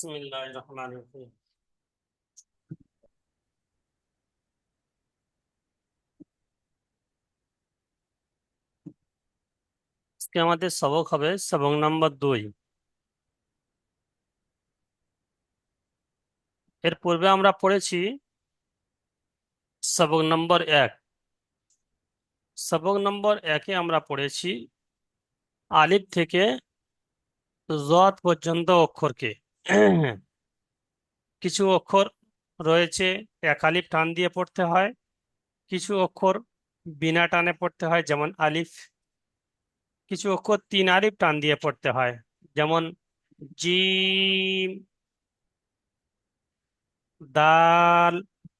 বিসমিল্লাহির রহমানির রহিম। আজকে আমাদের সবক হবে সবক নম্বর 2। এর পূর্বে আমরা পড়েছি সবক নম্বর 1। সবক নম্বর 1-এ আমরা পড়েছি আলিফ থেকে যদ পর্যন্ত অক্ষরকে। কিছু অক্ষর রয়েছে এক আলিফ টান দিয়ে পড়তে হয়, কিছু অক্ষর বিনা টানে পড়তে হয় যেমন আলিফ, কিছু অক্ষর 3 আলিফ টান দিয়ে পড়তে হয় যেমন জিম, দাল।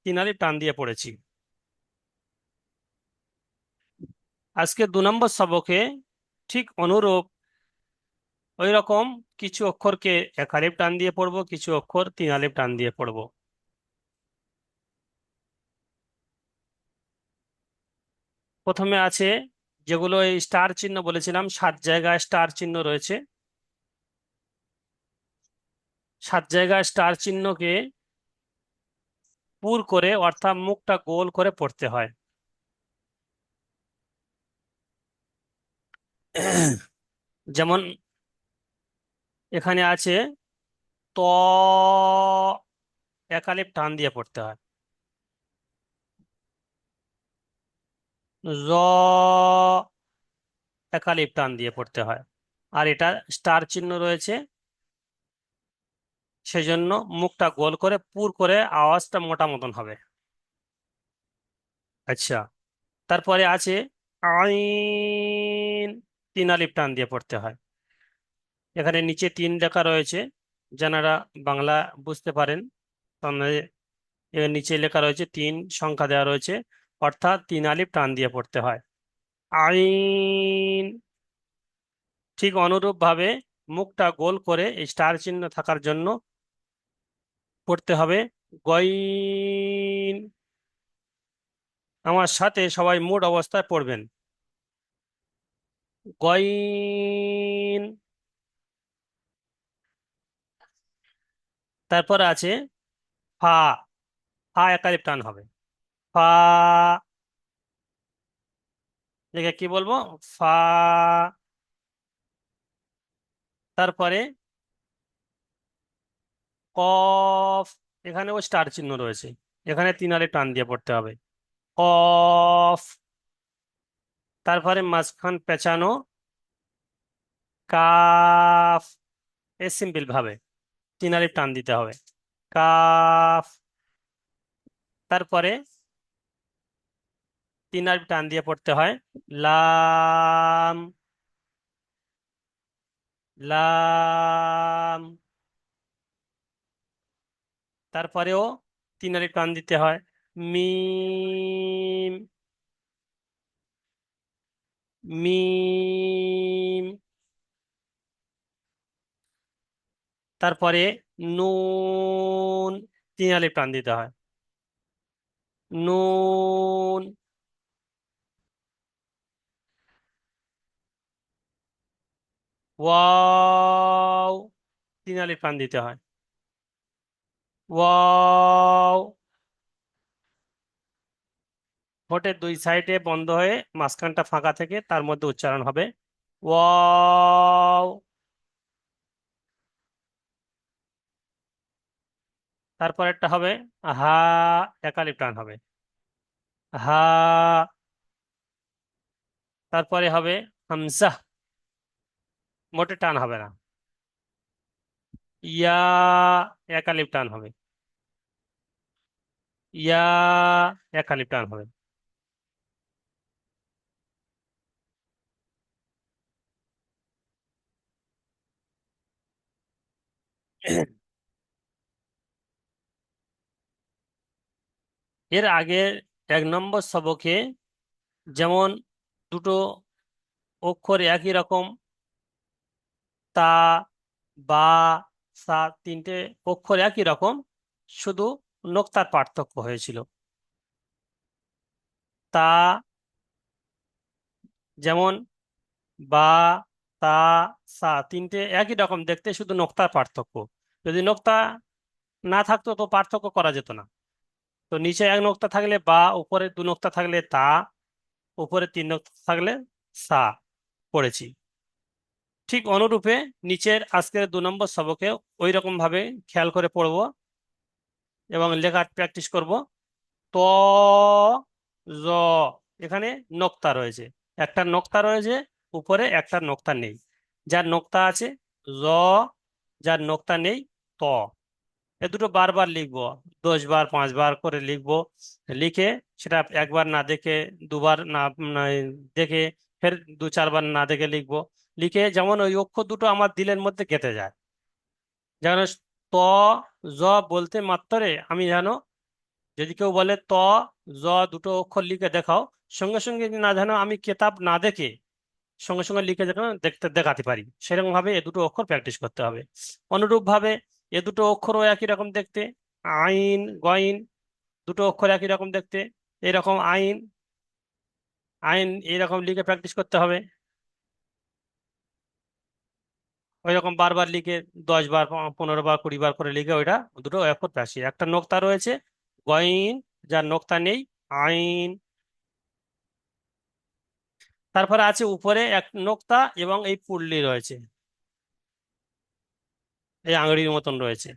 3 আলিফ টান দিয়ে পড়েছি। আজকে 2 নম্বর সবকে ঠিক অনুরূপ ওই রকম কিছু অক্ষরকে এক আলিফ টান দিয়ে পড়বো, কিছু অক্ষর 3 আলিফ টান দিয়ে পড়বো। প্রথমে আছে যেগুলো এই স্টার চিহ্ন বলেছিলাম, 7 জায়গায় স্টার চিহ্ন রয়েছে। 7 জায়গায় স্টার চিহ্নকে পুর করে অর্থাৎ মুখটা গোল করে পড়তে হয়। যেমন এখানে আছে ত, এক আলিফ টান দিয়ে পড়তে হয়। জ, এক আলিফ টান দিয়ে পড়তে হয়। আর এটা স্টার চিহ্ন রয়েছে, সেজন্য মুখটা গোল করে পুর করে আওয়াজটা মোটা মতন হবে। আচ্ছা, তারপরে আছে আইন, 3 আলিফ টান দিয়ে পড়তে হয়। এখানে নিচে 3 লেখা রয়েছে, যারা বাংলা বুঝতে পারেন তাহলে এর নিচে লেখা রয়েছে 3 সংখ্যা দেওয়া রয়েছে, অর্থাৎ 3 আলিফ টান দিয়ে পড়তে হয় আইন। ঠিক অনুরূপ ভাবে মুখটা গোল করে এই স্টার চিহ্ন থাকার জন্য পড়তে হবে গইন। আমার সাথে সবাই মুড অবস্থায় পড়বেন গইন। তারপর আছে ফা, ফা একালিপ টান হবে। ফা, দেখে কি বলবো, ফা। তারপরে কফ, এখানেও স্টার চিহ্ন রয়েছে, এখানে 3 আলিফ টান দিয়ে পড়তে হবে কফ। তারপরে মাঝখান পেঁচানো কাফ, এ সিম্পল ভাবে 3 আলিফ টান দিতে হবে কাফ। তারপরে 3 আলিফ টান দিয়ে পড়তে হয় লাম, লাম। তারপরেও 3 আলিফ টান দিতে হয় মিম, মিম। তারপরে নুন, 3 আলিফ টান দিতে হয় নুন। ওয়াও, 3 আলিফ টান দিতে হয় ওয়াও। ঠোঁটের 2 সাইডে বন্ধ হয়ে মাঝখানটা ফাঁকা থেকে তার মধ্যে উচ্চারণ হবে ওয়াও। তারপর একটা হবে হা, একালিপ টান হবে হা। তারপরে হবে হামজা, মোটে টান হবে না। ইয়া, একালিপ টান হবে ইয়া, একালিপ টান হবে। এর আগের 1 নম্বর সবকে যেমন দুটো অক্ষর একই রকম, তা, বা, সা, 3টে অক্ষর একই রকম, শুধু নোক্তার পার্থক্য হয়েছিল। তা, যেমন বা, তা, সা 3টে একই রকম দেখতে, শুধু নোক্তার পার্থক্য। যদি নোক্তা না থাকতো তো পার্থক্য করা যেত না। তো নিচে এক নোক্তা থাকলে বা, উপরে দু নোক্তা থাকলে তা, উপরে তিন নোক্তা থাকলে সা পড়েছি। ঠিক অনুরূপে নিচের আজকের 2 নম্বর সবকে ওই রকম ভাবে খেয়াল করে পড়বো এবং লেখার প্র্যাকটিস করব। ত, জ, এখানে নোক্তা রয়েছে, একটা নোক্তা রয়েছে, উপরে একটা নোক্তা নেই। যার নোক্তা আছে জ, যার নোক্তা নেই ত। এ দুটো বারবার লিখবো, 10 বার 5 বার করে লিখবো। লিখে সেটা একবার না দেখে, দুবার না না দেখে, ফের 2 4 বার না দেখে লিখবো। লিখে যেমন ওই অক্ষর দুটো আমার দিলের মধ্যে গেঁথে যায়, যেন ত, জ বলতে মাত্রে আমি যেন, যদি কেউ বলে ত, জ দুটো অক্ষর লিখে দেখাও, সঙ্গে সঙ্গে না যেন আমি কেতাব না দেখে সঙ্গে সঙ্গে লিখে যেন দেখতে দেখাতে পারি, সেরকম ভাবে এ দুটো অক্ষর প্র্যাকটিস করতে হবে। অনুরূপ ভাবে এ দুটো অক্ষরও একই রকম দেখতে, আইন গইন, দুটো অক্ষর একই রকম দেখতে। এরকম আইন, আইন এরকম লিখে প্র্যাকটিস করতে হবে। ওই রকম বারবার লিখে, 10 বার 15 বার 20 বার করে লিখে ওইটা দুটো অক্ষর প্র্যাকটিস। একটা নোক্তা রয়েছে গইন, যার নোক্তা নেই আইন। তারপরে আছে উপরে এক নোক্তা এবং এই পুল্লি রয়েছে, এই আঙুরির মতন রয়েছে।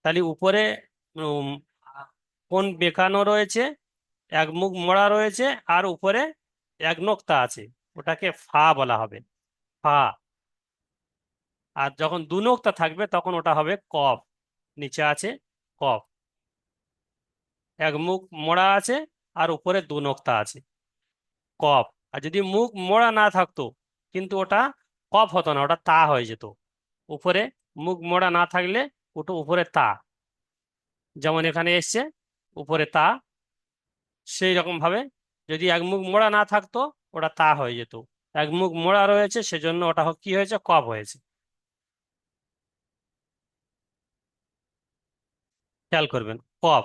তাহলে উপরে উম, কোন বেঁকানো রয়েছে, এক মুখ মোড়া রয়েছে, আর উপরে এক নোক্তা আছে, ওটাকে ফা বলা হবে, ফা। আর যখন দু নোক্তা থাকবে তখন ওটা হবে কফ, নিচে আছে কফ। এক মুখ মোড়া আছে আর উপরে দু নোক্তা আছে, কফ। আর যদি মুখ মোড়া না থাকতো কিন্তু ওটা কফ হতো না, ওটা তা হয়ে যেত। উপরে মুখ মোড়া না থাকলে ওটা উপরে তা, যেমন এখানে এসছে উপরে তা। সেই রকম ভাবে যদি এক মুখ মোড়া না থাকতো ওটা তা হয়ে যেত। এক মুখ মোড়া রয়েছে সেজন্য ওটা কি হয়েছে, কফ হয়েছে। খেয়াল করবেন, কফ।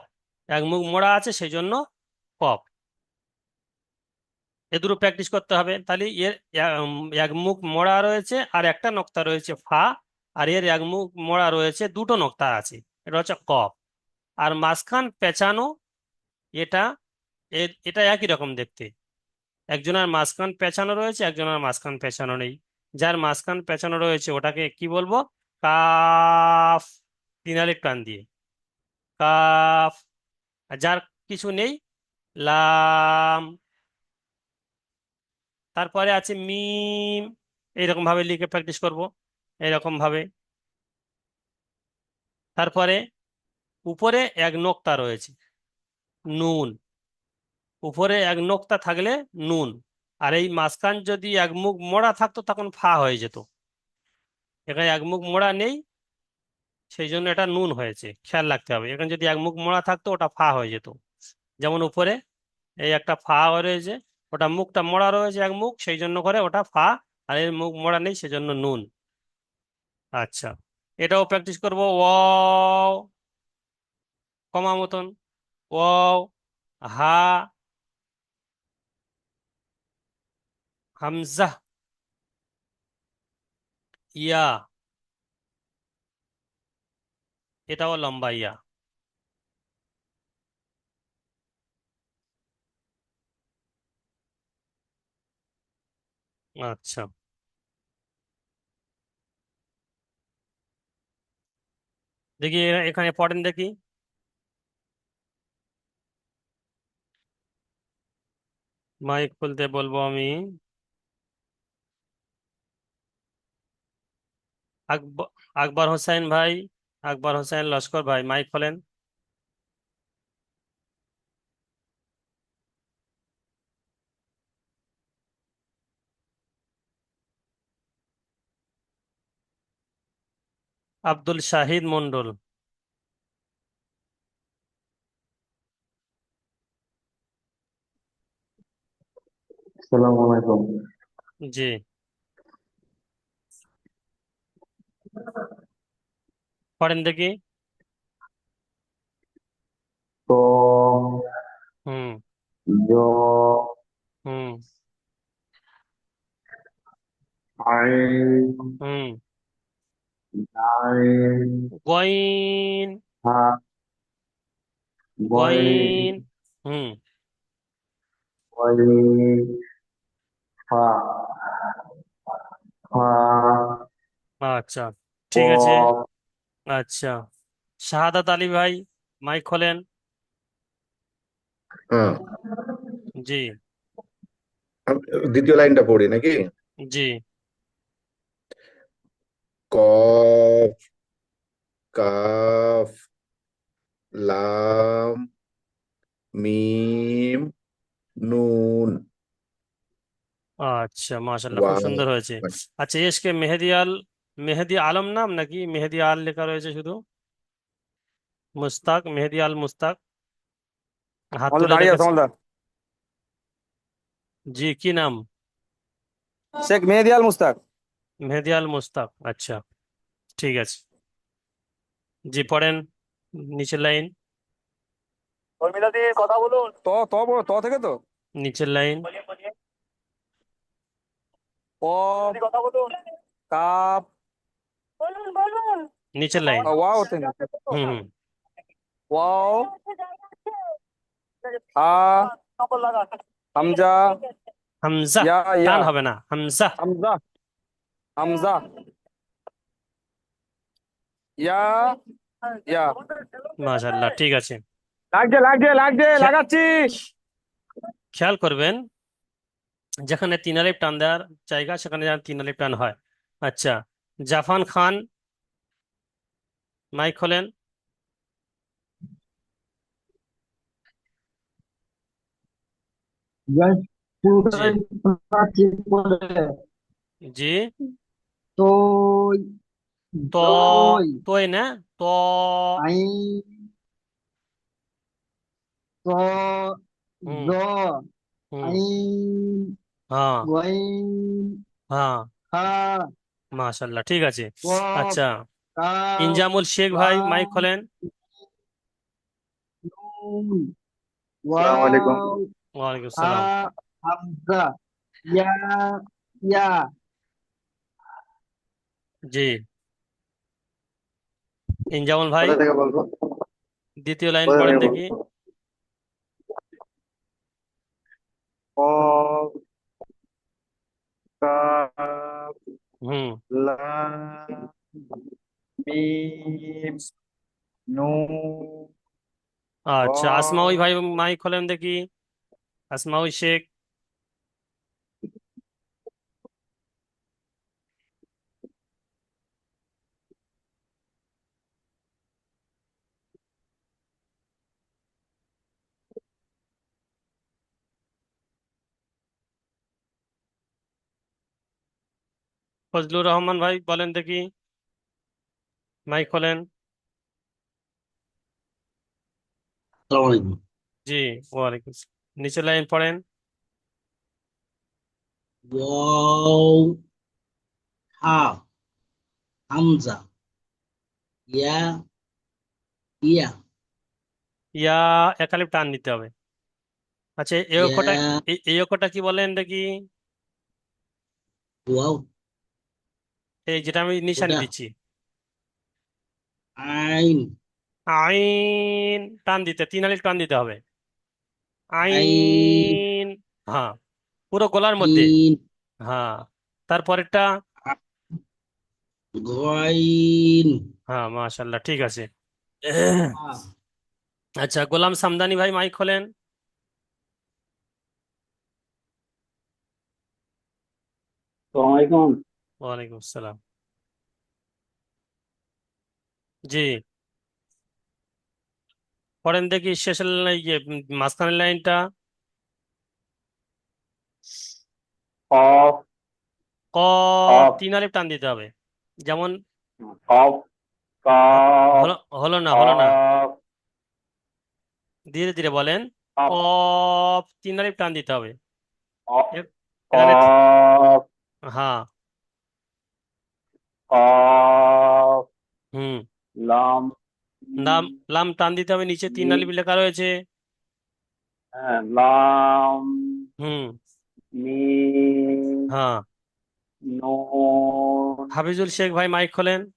এক মুখ মোড়া আছে সেই জন্য কফ। এ দুটো প্র্যাকটিস করতে হবে। তাহলে এর এক মুখ মোড়া রয়েছে আর একটা নোক্তা রয়েছে ফা, আর এর এক মুখ মোড়া রয়েছে দুটো নোক্তা আছে, এটা হচ্ছে কফ। আর মাঝখান পেঁচানো, এটা এটা একই রকম দেখতে। একজনের মাঝখান পেঁচানো রয়েছে, একজনের মাঝখান পেঁচানো নেই। যার মাঝখান পেঁচানো রয়েছে ওটাকে কি বলবো, কাফ, 3 আলিফ টান দিয়ে কাফ। আর যার কিছু নেই লাম। তারপরে আছে মিম, এইরকম ভাবে লিখে প্র্যাকটিস করব, এইরকম ভাবে। তারপরে উপরে এক নোক্তা রয়েছে নুন, উপরে এক নোক্তা থাকলে নুন। আর এই মাঝখান যদি এক মুখ মোড়া থাকতো তখন ফা হয়ে যেত। এখানে এক মুখ মোড়া নেই সেই জন্য এটা নুন হয়েছে, খেয়াল রাখতে হবে। এখানে যদি এক মুখ মোড়া থাকতো ওটা ফা হয়ে যেত। যেমন উপরে এই একটা ফা রয়েছে, ওটা মুখটা মোড়া রয়েছে এক মুখ সেই জন্য করে ওটা ফা, আর এর মুখ মোড়া নেই সেজন্য নুন। আচ্ছা, এটাও প্র্যাকটিস করব। ওয়াও, কমা মতন, ওয়াও, হা, হামজা, ইয়া, এটাও লম্বা ইয়া। আচ্ছা, দেখি এখানে পড়েন দেখি। মাইক খুলতে বলবো আমি। আকবর, আকবর হোসেন ভাই, আকবর হোসেন লস্কর ভাই, মাইক খোলেন। আব্দুল শাহিদ মন্ডল। আসসালামু আলাইকুম। জি, পড়েন দেখি। তো হুম, জ হুম, আইন হুম, গাইন, গইন। হা, গইন, গইন। হুম। গইন, ফা, ফা, আচ্ছা, ঠিক আছে। কফ। আচ্ছা, শাহাদাত আলী ভাই, মাইক খোলেন। হ্যাঁ, জি। দ্বিতীয় লাইনটা পড়ি নাকি? জি। কফ, কাফ, লাম, মিম, নুন, আচ্ছা, মাশাল্লাহ, খুব ওয়াও। সুন্দর হয়েছে। আচ্ছা, এসকে মেহেদি আলম নাম নাকি মেহেদি আল লেখা রয়েছে শুধু? মুস্তাক, মেহেদি আল মুস্তাক, হাত আমলদা তুলে দাঁড়িয়ে আছে দেখেছে। আমলদা। জি, কি নাম? শেখ মেহেদি আল মুস্তাক। মেহেদি আল মুস্তাক, আচ্ছা, ঠিক আছে। জি, পড়েন নিচের লাইন। শর্মিলা দি কথা বলুন। ত থেকে তো নিচের লাইন। কফ, কথা বলুন। কাপ, নিচের লাইন। ওয়াও থেকে, হুম হুম। ওয়াও, হা, হামজা, হামজা। ইয়া ইয়া, টান হবে না, হামজা। হামজা, হামজা, ইয়া ইয়া। মাশাল্লাহ, ঠিক আছে। খে- লাগাচ্ছি। খেয়াল করবেন, যেখানে তিন আলিফ টান দেওয়ার জায়গা সেখানে যেন তিন আলিফ টান হয়। আচ্ছা, জাফান খান, মাইক খোলেন। গাছ জি। পুরোটাই প্রাচীর পরে জি। তৈ ত দই তোই না, ত। আই ত হুম জ হুম। আই হ্যাঁ ওয়াইন হ্যাঁ। হা মাশাল্লাহ, ঠিক আছে। কফ আচ্ছা, কাফ ইনজামুল শেখ ভাই, মাইক লাম খোলেন। নুন আসসালামু আলাইকুম। ওয়াও ওয়ালাইকুম হা সালাম। হামজা ইয়া ইয়া জি, ইনজামুল ভাই, কোথা থেকে বলবো? দ্বিতীয় লাইন কোথা পড়েন থেকে দেখি। বলবো? কফ, কাফ, হুম। লাম, মিম, নুন, আচ্ছা, আসমাউই ওয়াও। ভাই, মাইক খোলেন দেখি। আসমাউই শেখ। ফজলুর রহমান ভাই, বলেন দেখি, মাইক খোলেন। আসসালামু আলাইকুম জি, ওয়ালাইকুম আসসালাম। নিচের লাইন পড়েন। ওয়াও হা হামজা ইয়া ইয়া ইয়া, একালিপ টান দিতে হবে। আচ্ছা, এই অক্ষরটা, ইয়া এই অক্ষরটা কি বলেন দেখি? ওয়াও এই যেটা আমি নিশানি ওটা দিচ্ছি। আইন আইন, টান দিতে, তিন আলিফ টান দিতে হবে। আইন আইন। হ্যাঁ, পুরো গলার মধ্যে। ইন হ্যাঁ, তারপরেরটা। গইন হ্যাঁ, মাশাল্লাহ, ঠিক আছে। হা আচ্ছা, গোলাম সামদানি ভাই, মাইক খোলেন। আসসালামু আলাইকুম। ওয়ালাইকুম আসসালাম। জি, পড়েন দেখি শেষের ইয়ে মাঝখানের লাইনটা। কফ, কফ, কফ, তিন আলিফ টান দিতে হবে। যেমন কফ, হ- কফ, হলো হলো না, হলো না, কফ, ধীরে ধীরে বলেন। কফ, কফ, তিন আলিফ টান দিতে হবে। কফ, এ- এখানে কফ, হ্যাঁ। কফ, হুম। লাম, লাম, লাম টান দিতে হবে, নিচে তিন মিম, আলিফ লেখা রয়েছে। হ্যাঁ, লাম, হুম। মিম, হ্যাঁ। নুন, হাফিজুল শেখ ভাই, মাইক খোলেন।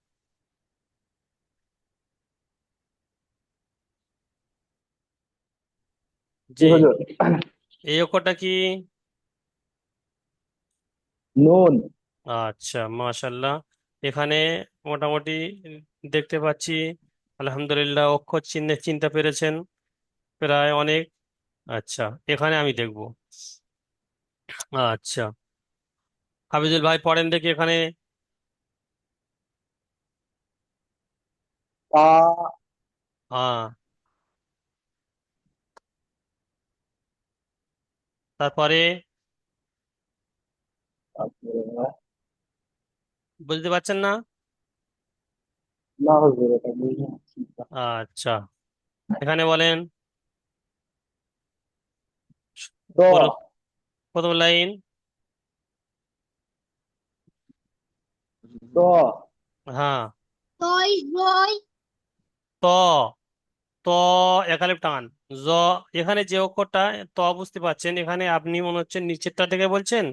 জি জি, হুজুর। এই অক্ষরটা কি? নুন। আচ্ছা, মাশাল্লাহ। এখানে মোটামুটি দেখতে পাচ্ছি, আলহামদুলিল্লাহ, অক্ষর চিহ্নে চিনতে পেরেছেন প্রায় অনেক। আচ্ছা, এখানে আমি দেখব। আচ্ছা, হাফিজুল ভাই পড়েন দেখি এখানে। তা। হ্যাঁ, তারপরে তারপরে বুঝতে পারছেন না? না হুজুর, এটা বুঝে আসছি। আচ্ছা, এখানে বলেন। দ। প্রথম প্রথম লাইন। দ। হ্যাঁ, দই দই ত, ত, একালিপ টান, জ। এখানে যে অক্ষরটা ত, বুঝতে পারছেন, এখানে আপনি মনে হচ্ছে নিচেরটা থেকে বলছেন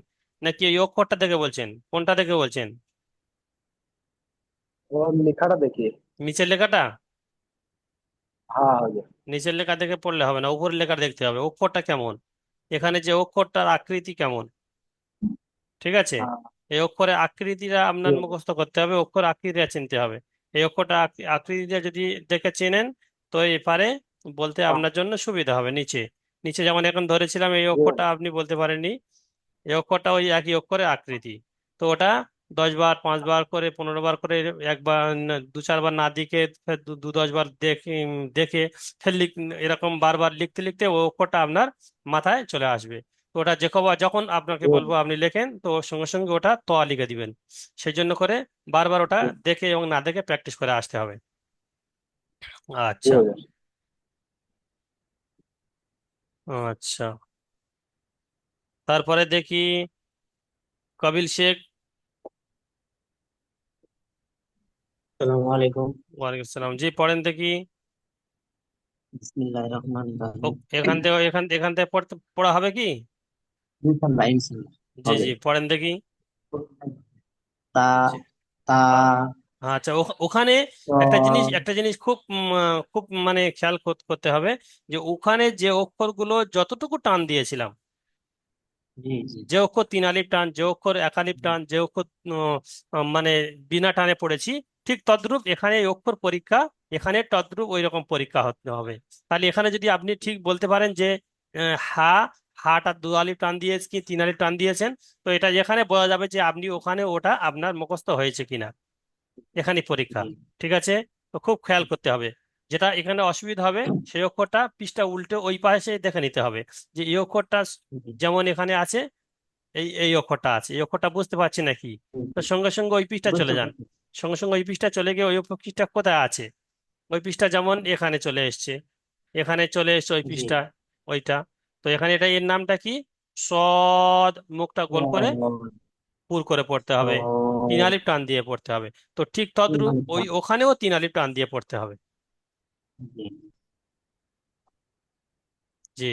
নাকি এই অক্ষরটা থেকে বলছেন, কোনটা থেকে বলছেন? ওর লেখাটা দেখি। নিচের লেখাটা? হ্যাঁ হুজুর। নিচের লেখা দেখে পড়লে হবে না, উপরের লেখা দেখতে হবে অক্ষরটা কেমন, এখানে যে অক্ষরটার আকৃতি কেমন। ঠিক আছে, হ্যাঁ। এই অক্ষরের আকৃতিটা জি আপনার হুজুর। মুখস্থ করতে হবে, অক্ষর আকৃতিটা চিনতে হবে। এই অক্ষরটা আকৃতিটা যদি দেখে চেনেন, তো এপারে বলতে হ্যাঁ, আপনার জন্য সুবিধা হবে। নিচে নিচে যেমন এখন ধরেছিলাম, এই জি অক্ষরটা হুজুর। আপনি বলতে পারেননি, এই অক্ষরটা ওই একই অক্ষরের আকৃতি। তো ওটা 10 বার, 5 বার করে, 15 বার করে, একবার দু চারবার না দিকে, ফের দু দু 10 বার দেখে দেখে ফের এরকম বারবার লিখতে লিখতে ও অক্ষরটা আপনার মাথায় চলে আসবে। তো ওটা যে কবার যখন আপনাকে জি বলবো হুজুর। আপনি লেখেন, তো ওর সঙ্গে সঙ্গে ওটা ত লিখে দিবেন। সেই জন্য করে বারবার ওটা জি দেখে এবং না দেখে প্র্যাকটিস করে আসতে হবে। জি আচ্ছা। হুজুর। আচ্ছা, তারপরে দেখি কবিল শেখ। আসসালামু আলাইকুম। ওয়ালাইকুম সালাম, জি পড়েন দেখি। বিসমিল্লাহির রহমানির রহিম। এখান থেকে পড়া হবে কি? ইনশাআল্লাহ ইনশাআল্লাহ জি হবে। জি, পড়েন দেখি। তা জি। তা আচ্ছা, ওখানে ত একটা জিনিস খুব মানে খেয়াল করতে হবে, যে ওখানে যে অক্ষরগুলো যতটুকু টান দিয়েছিলাম, জি জি যে অক্ষর 3 আলিফ টান, যে অক্ষর 1 আলিফ টান, যে অক্ষর মানে বিনা টানে পড়েছি, ঠিক তদ্রূপ এখানে এই অক্ষর পরীক্ষা, এখানে তদ্রূপ ওই রকম পরীক্ষা হতে হবে। তাহলে এখানে যদি আপনি ঠিক বলতে পারেন যে হা, হাটা 2 আলিফ টান দিয়েছে কি 3 আলিফ টান দিয়েছেন, তো এটা এখানে বোঝা যাবে যে আপনি ওখানে ওটা আপনার মুখস্থ হয়েছে কিনা। এখানে পরীক্ষা। জি ঠিক আছে, তো খুব খেয়াল করতে হবে। যেটা এখানে অসুবিধা হবে, সেই অক্ষরটা পৃষ্ঠা উল্টে ওই পাশে দেখে নিতে হবে, যে এই অক্ষরটা জি যেমন এখানে আছে, এই এই অক্ষরটা আছে, এই অক্ষরটা বুঝতে পারছি নাকি। তো জি। সঙ্গে সঙ্গে ওই পৃষ্ঠা চলে বুঝতে যান, পারছি। সঙ্গে সঙ্গে ওই পৃষ্ঠা চলে গিয়ে ওই পৃষ্ঠা কোথায় আছে, ওই পৃষ্ঠা যেমন এখানে চলে এসছে, এখানে চলে এসছে ওই জি পৃষ্ঠা, ওইটা। তো এখানে এটা এর নামটা কি? সদ, মুখটা গোল করে পুর করে পড়তে হবে, 3 আলিফ টান দিয়ে পড়তে হবে। তো ঠিক তদ্রূপ ওই ওখানেও 3 আলিফ টান দিয়ে পড়তে হবে। জি জি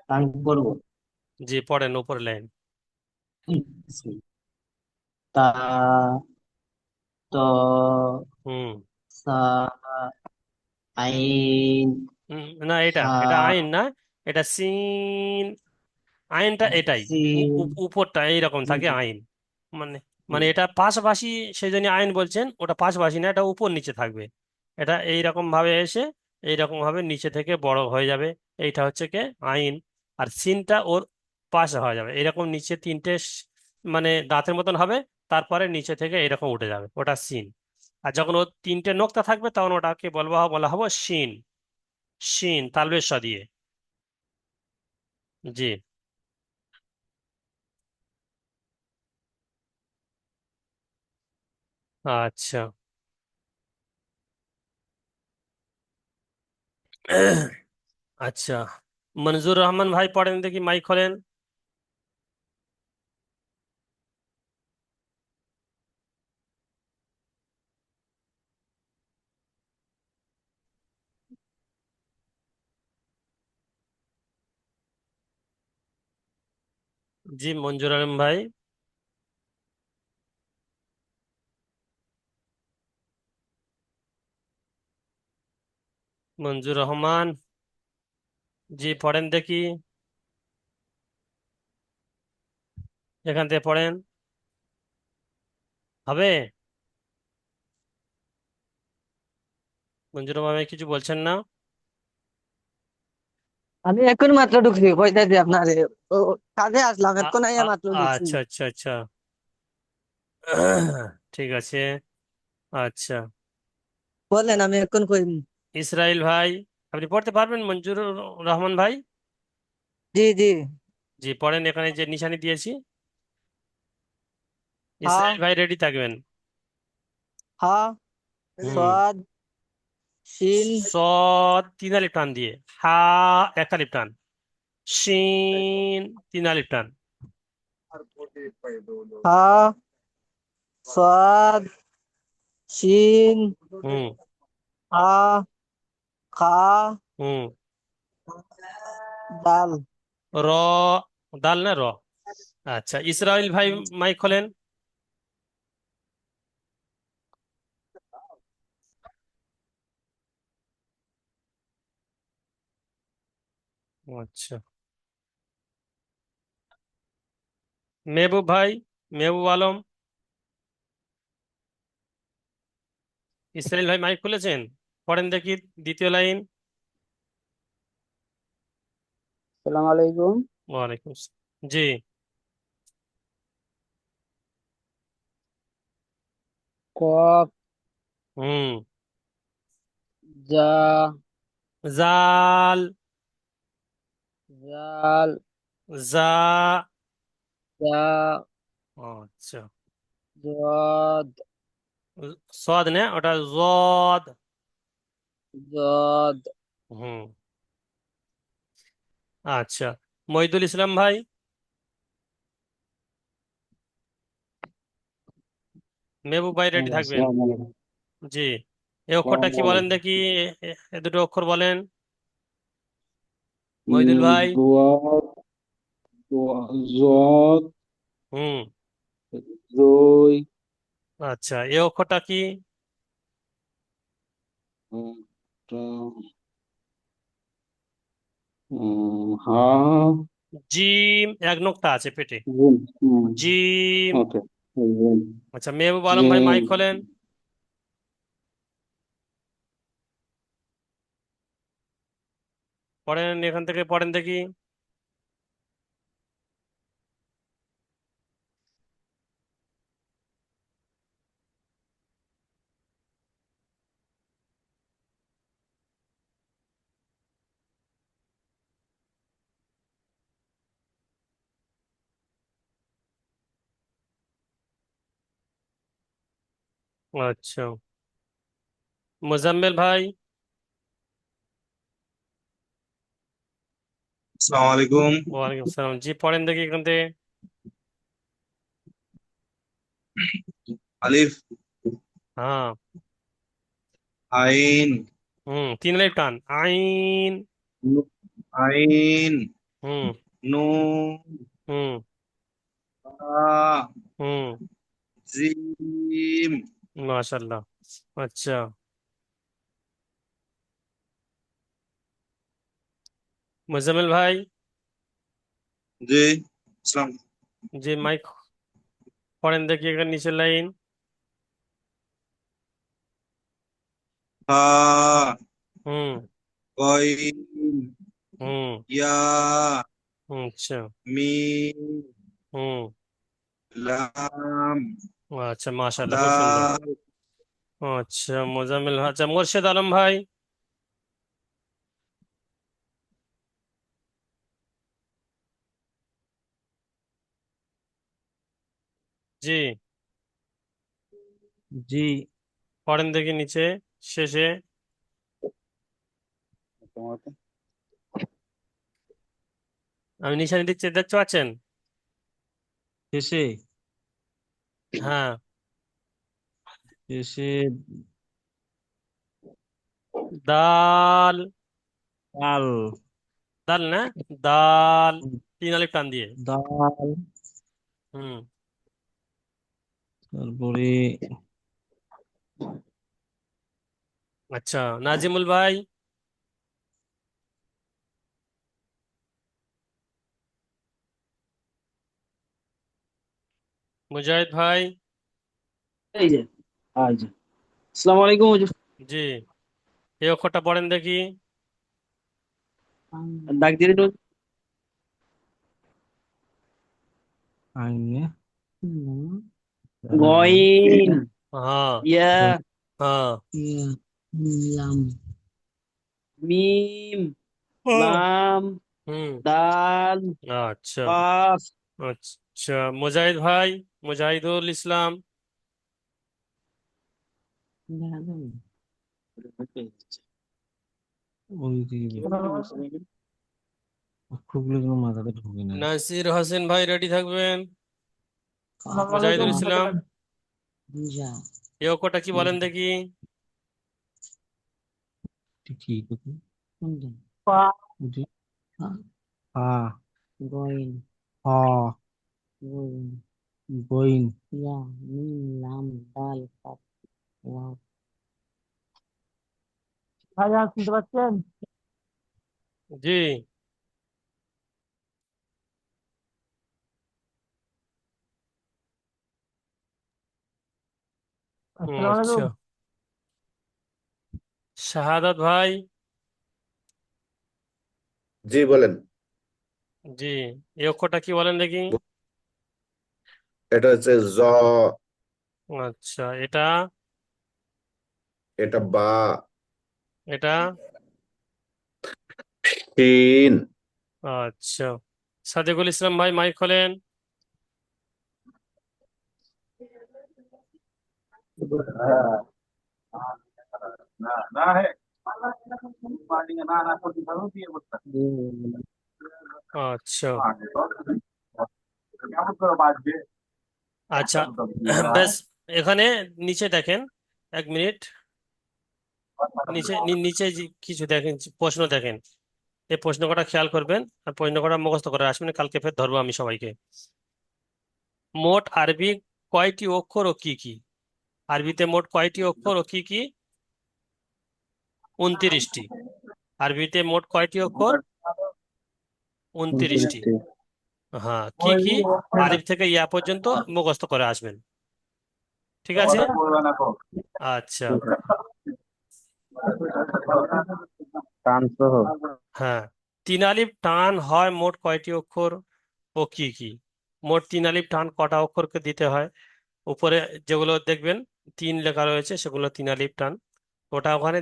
আমি করবো। জি, পড়েন উপর লাইন। বিসমিল্লাহ। তা ত হুম। সা আইন না, এটা হা এটা আইন না, এটা সিন। আইনটা এটাই, সিন উপরটা এইরকম থাকে আইন, মানে মানে এটা পাশাপাশি, সেই জন্য আইন বলছেন, ওটা পাশাপাশি না, এটা উপর নিচে থাকবে। এটা এইরকম ভাবে এসে এইরকম ভাবে নিচে থেকে বড় হয়ে যাবে, এইটা হচ্ছে কে আইন। আর সিনটা ওর পাশে হয়ে যাবে, এরকম নিচে তিনটে মানে দাঁতের মতন হবে, তারপরে নিচে থেকে এরকম উঠে যাবে, ওটা সিন। আর যখন ওর তিনটে নোক্তা থাকবে, তখন ওটাকে বলা হবে শিন। শিন তালবের স দিয়ে। জি। আচ্ছা। আচ্ছা, মনজুর রহমান ভাই পড়েন দেখি, মাইক খোলেন। জি, মঞ্জুর আলম ভাই। মঞ্জুর রহমান। জি পড়েন দেখি, এখান থেকে পড়েন, হবে? মঞ্জুর মামা কিছু বলছেন না? আমি এখন মাত্র ঢুকছি কইতাছি আপনারে। ও, কাজে আসলাম আ- এখন আইয়া আ- মাত্র ঢুকছি। আচ্ছা আচ্ছা আচ্ছা। ঠিক আছে। আচ্ছা, বলেন আমি এখন কই। ইসরাইল ভাই, আপনি পড়তে পারবেন মঞ্জুর রহমান ভাই? জি জি। জি পড়েন, এখানে যে নিশানি দিয়েছি। হা ইসরাইল ভাই রেডি থাকবেন। হা হুম। সাদ শিন সদ তিন আলিফ টান দিয়ে, হা এক আলিফ টান, শিন তিন আলিফ টান। হা সাদ শিন হুম হা খা হুম। দাল। র, দাল না র। আচ্ছা, ইসরাইল ভাই মাইক খোলেন। আচ্ছা, মেহবুব ভাই, মেহবুব আলম, ইসরাইল ভাই মাইক খুলেছেন? পড়েন দেখি দ্বিতীয় লাইন। সালাম আলাইকুম। ওয়ালাইকুম আসসালাম। জি। কফ হুম। জা জাল, জাল জা। জা আচ্ছা, জদ সদ না, ওটা জদ। জদ হুম। আচ্ছা, মহিদুল ইসলাম ভাই, মেহবুব ভাই রেডি থাকবেন। আসসালামু আলাইকুম। জি, এই অক্ষরটা কি বলেন দেখি, এ দুটো অক্ষর বলেন মহিদুল ভাই। দোয়াত জদ হুম। দই আচ্ছা, এই অক্ষরটা কি? হা জিম, এক নোক্তা আছে পেটে, জিম জিম। ওকে জিম আচ্ছা, মেহবুব আলম ভাই জিম মাইক খোলেন। পড়েন, এখান থেকে পড়েন দেখি। আচ্ছা, মোজাম্মেল ভাই। আসসালামু আলাইকুম। ওয়ালাইকুম আসসালাম। জি পড়েন দেখি এখান থেকে। আলিফ, হ্যাঁ। আইন, হুম, তিন আলিফ টান, আইন। আইন, হুম নুন, হুম তা, হুম। জিম। মাশাল্লাহ। আচ্ছা, মোজাম্মেল ভাই। জি ইসলাম। জি মাইক পড়েন দেখি এখানে নিচের লাইন। হা, হুম কইন, হুম। ইয়া, আচ্ছা। মিম, হুম। লাম, আচ্ছা, মাশাল্লাহ, খুব সুন্দর। দাল। আচ্ছা, মোজাম্মেল, আচ্ছা মোর্শেদ আলম ভাই। জি জি। পড়েন দেখি নিচে শেষে। আমি নিশানি দিচ্ছি, দেখতে পাচ্ছেন? শেষে হ্যাঁ। শেষে দাল, ডাল দাল না, দাল তিন আলিফ টান দিয়ে। ডাল হুম। তারপরে আচ্ছা, নাজিমুল ভাই। মুজাহিদ ভাই। এই যে আসসালামু আলাইকুম হুজুর। জি, এই অক্ষরটা পড়েন দেখি। ডাক দিয়ে দিন। আইনে গইন, হ্যাঁ, ইয়া, হ্যাঁ। লাম মিম, হুম। লাম, হুম, দাল, আচ্ছা, কাফ। আচ্ছা। মুজাহিদ ভাই, মুজাহিদুল ইসলাম। ওই অক্ষরগুলো যেন মাথাতে ঢুকে না। নাসির হোসেন ভাই রেডি থাকবেন। মুজাহিদুল ইসলাম, যা এই অক্ষরটা কি বলেন দেখি। কি করতে ফা আ গইন আ গইন বইন ইয়া মিম লাম দাল কাফ ওয়াও। ভাইয়া শুনতে পাচ্ছেন? জি। আসসালামু আচ্ছা। আলাইকুম। শাহাদাত ভাই। জি বলেন। জি, এই অক্ষরটা কি বলেন দেখি। এটা হচ্ছে জ, আচ্ছা, এটা, এটা বা, এটা, শিন, আচ্ছা। সাদেকুল ইসলাম ভাই মাইক খোলেন। আচ্ছা, আচ্ছা। বেশ, এখানে নিচে দেখেন, 1 মিনিট। নিচে কিছু দেখেন, প্রশ্ন দেখেন। এই প্রশ্ন কটা খেয়াল করবেন আর প্রশ্ন কটা মুখস্থ করে আসবেন, কালকে ফের ধরবো আমি সবাইকে। মোট আরবি কয়টি অক্ষর ও কি কি? আরবিতে মোট কয়টি অক্ষর ও কি কি? 29টি। আরবিতে মোট কয়টি অক্ষর? 29টি। হ্যাঁ, কি কি? আলিফ থেকে ইয়া পর্যন্ত মুখস্থ করে আসবেন, ঠিক আছে? আচ্ছা। টান সহ হ্যাঁ, 3 আলিফ টান হয় মোট কয়টি অক্ষর ও কি কি? মোট 3 আলিফ টান কটা অক্ষরকে দিতে হয়? উপরে যেগুলো দেখবেন 3 লেখা রয়েছে, সেগুলো 3 আলিফ টান। ওটা ওখানে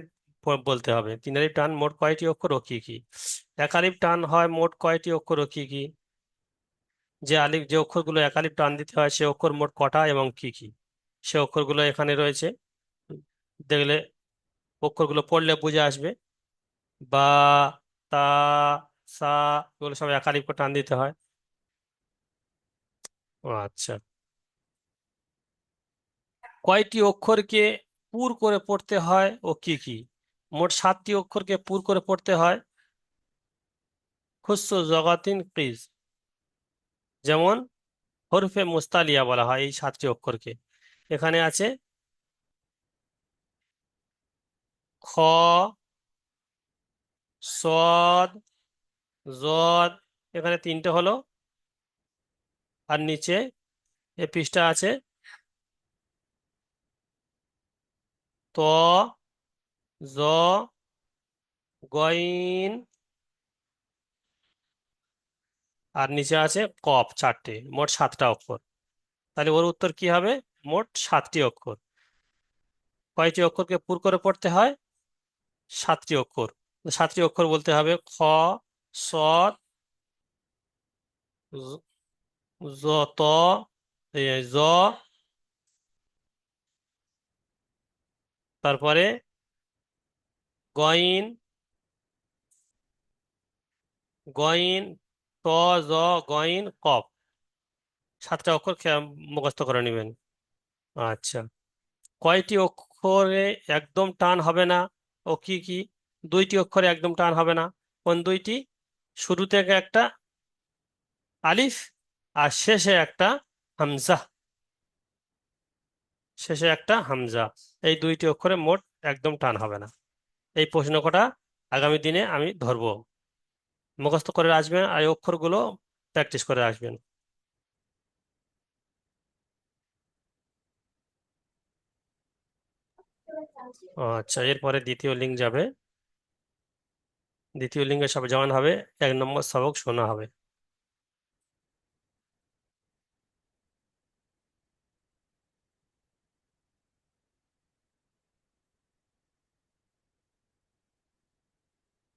বলতে হবে 3 আলিফ টান মোট কয়টি অক্ষর ও কি কি। 1 আলিফ টান হয় মোট কয়টি অক্ষর ও কি কি? যে অক্ষরগুলো 1 আলিফ টান দিতে হয় সে অক্ষর মোট কটা এবং কি কি? সে অক্ষরগুলো এখানে রয়েছে, দেখলে অক্ষরগুলো পড়লে বুঝে আসবে। বা, তা, সা, এগুলো সব 1 আলিফ করে টান দিতে হয়। ও আচ্ছা। কয়টি অক্ষরকে পুর করে পড়তে হয় ও কি কি? মোট 7টি অক্ষরকে পুর করে পড়তে হয়। খুস্সু জগাতিন কিজ, যেমন হরফে মুস্তালিয়া বলা হয় এই 7টি অক্ষরকে। এখানে আছে খ, সদ, জদ, এখানে 3টে হলো। আর নিচে এ পৃষ্ঠা আছে ত, জ, গইন, আর নিচে আছে কফ, 4টে, মোট 7টা অক্ষর। তাহলে ওর উত্তর কি হবে? মোট 7টি অক্ষর। কয়টি অক্ষরকে পুর করে পড়তে হয়? 7টি অক্ষর। 7টি অক্ষর বলতে হবে খ, সদ, জ, ত, জ, তারপরে গইন, গইন, ত, জ, গইন, কফ। 7টা অক্ষর মুখস্থ করে নেবেন। আচ্ছা। কয়টি অক্ষরে একদম টান হবে না ও কি কি? 2টি অক্ষরে একদম টান হবে না। কোন 2টি? শুরু থেকে একটা আলিফ আর শেষে একটা হামজা। শেষে একটা হামজা, এই 2টি অক্ষরে মোট একদম টান হবে না। এই প্রশ্ন কটা আগামী দিনে আমি ধরবো, মুখস্থ করে আসবেন আর এই অক্ষরগুলো প্র্যাকটিস করে আসবেন। আচ্ছা, এরপরে দ্বিতীয় লিঙ্ক যাবে। দ্বিতীয় লিঙ্কে সব যেমন হবে, 1 নম্বর সবক শোনা হবে।